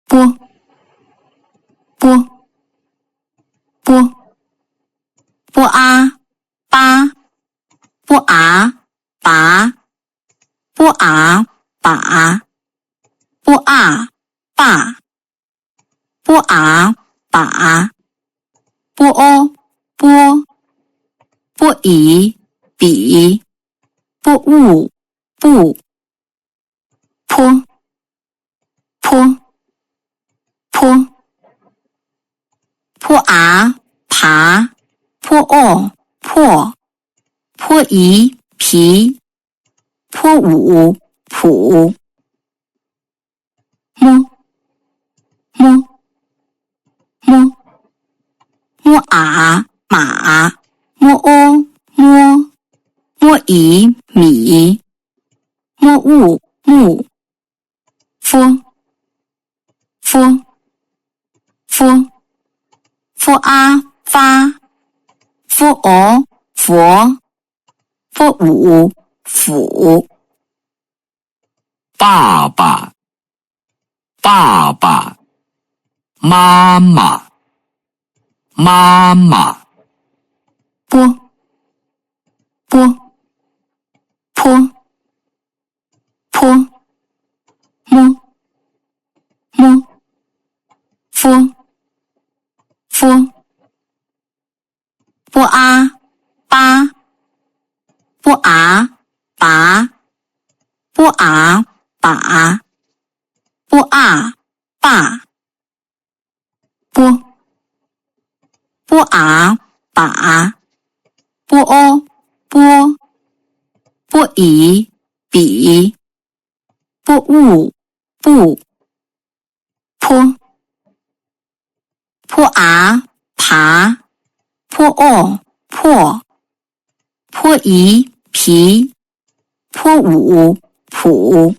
波波波波啊巴波啊拔波啊把波啊爸波啊把波哦波波以比波物不坡坡坡坡啊爬坡哦破坡一皮坡五谱摸摸摸摸啊马摸哦摸摸以米摸物木佛佛佛佛啊发佛哦佛佛五斧爸爸爸爸妈妈妈妈波波坡坡摸摸佛佛波啊巴波啊拔波啊把波啊爸波波啊把波哦波波以比波物不坡坡啊爬坡哦破坡一皮坡五谱